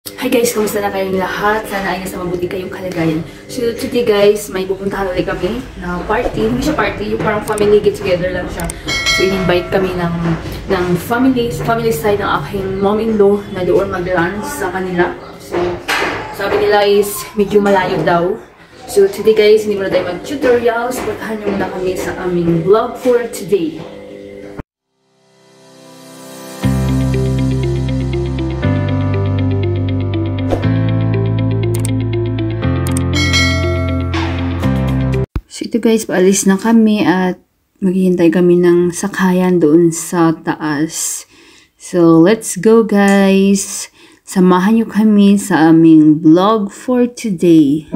Hi guys, kamusta na kayong lahat? Sana ay nasa mabuti kayong kalagayan. So today guys, may pupuntahan ulit kami na party. Hindi siya party, yung parang family get together lang siya. So in-invite kami ng family side ng aking mom-in-law na doon mag-lunch sa kanila. So sabi nila is medyo malayo daw. So today guys, hindi muna tayo mag-tutorial. Supportahan nyo muna kami sa aming vlog for today. So ito guys, paalis na kami at maghihintay kami ng sakayan doon sa taas. So let's go guys! Samahan nyo kami sa aming vlog for today.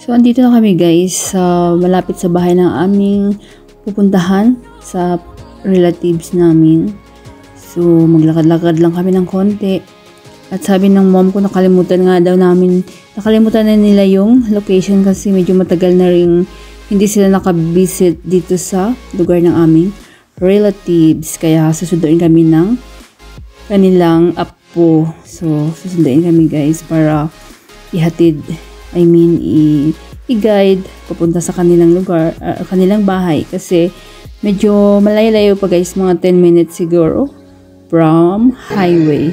So, andito na kami guys, malapit sa bahay ng aming pupuntahan sa relatives namin. So, maglakad-lakad lang kami ng konti. At sabi ng mom ko, nakalimutan na nila yung location kasi medyo matagal na rin hindi sila nakabisit dito sa lugar ng aming relatives. Kaya susunduin kami ng kanilang apo. So, susunduin kami guys para i-guide papunta sa kanilang lugar, kanilang bahay kasi medyo malayo-layo pa guys, mga 10 minutes siguro from highway.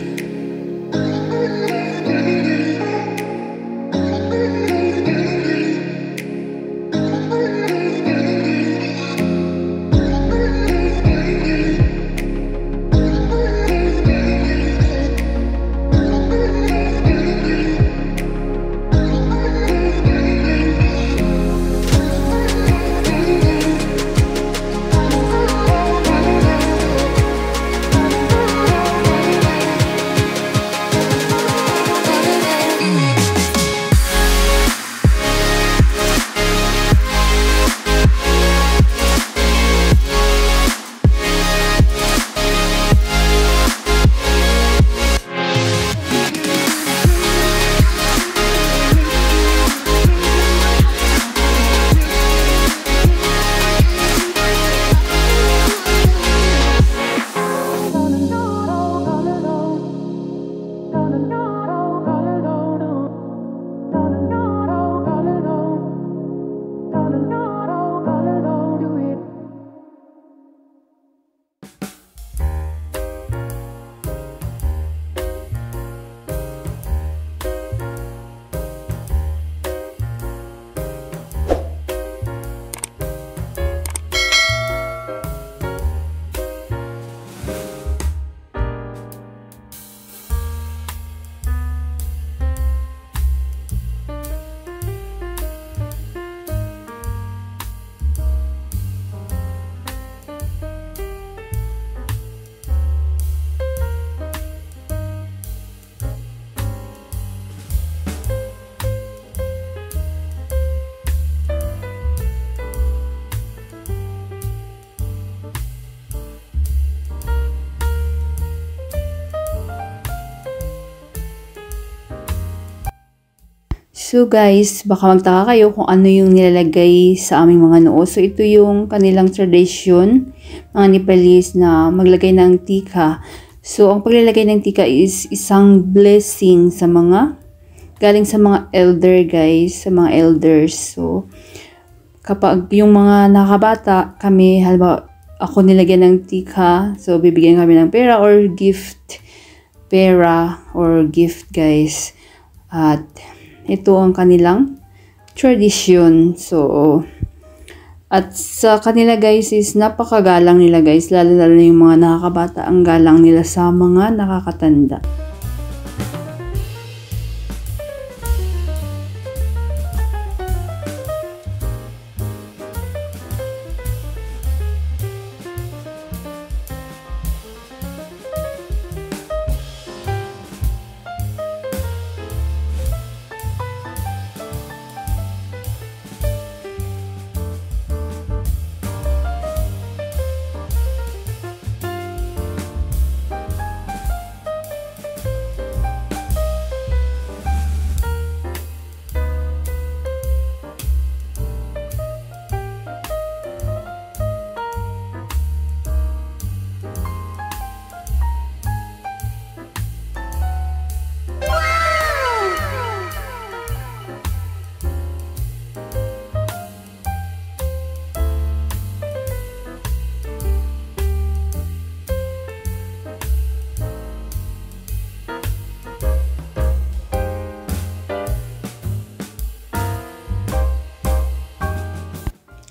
So guys, baka magtaka kayo kung ano yung nilalagay sa aming mga noo. So ito yung kanilang tradition, mga Nepalese, na maglagay ng tika. So ang paglalagay ng tika is isang blessing sa galing sa mga elder guys, sa mga elders. So kapag yung mga nakabata kami, halimbawa ako nilagyan ng tika, so bibigyan kami ng pera or gift guys. At ito ang kanilang tradition. So at sa kanila guys is napakagalang nila guys, lalo na yung mga nakakabata, ang galang nila sa mga nakakatanda.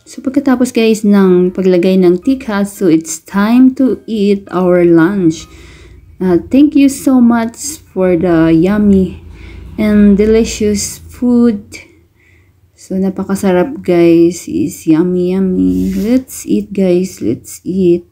So pagkatapos guys ng paglagay ng tika, so it's time to eat our lunch. Thank you so much for the yummy and delicious food. So napakasarap guys, is yummy. Let's eat guys, let's eat.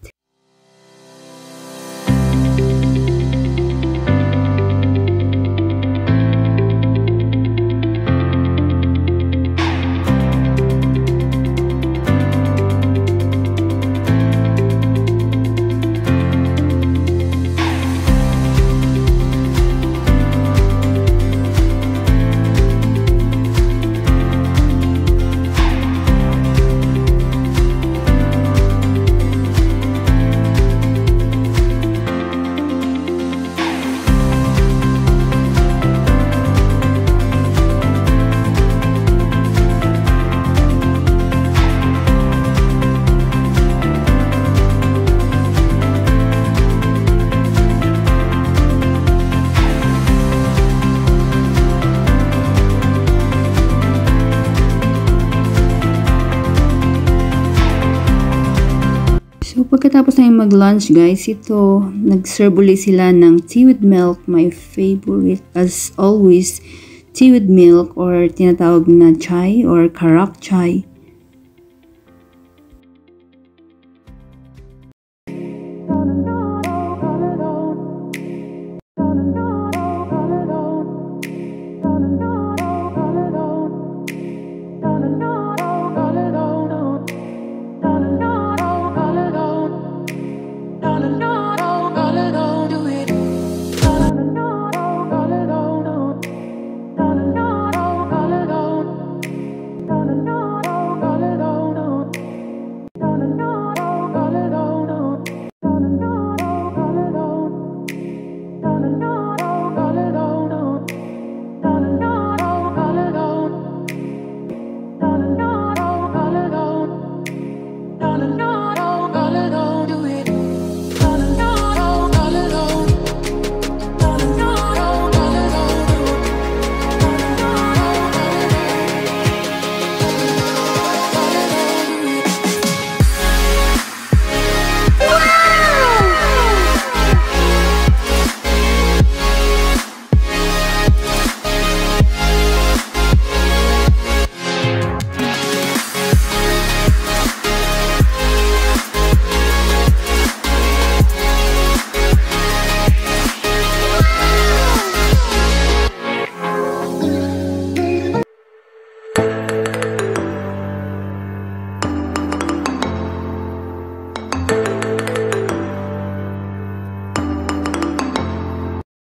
So, pagkatapos na yung mag-lunch guys, ito, nag-serve ulit sila ng tea with milk. My favorite, as always, tea with milk or tinatawag na chai or karak chai.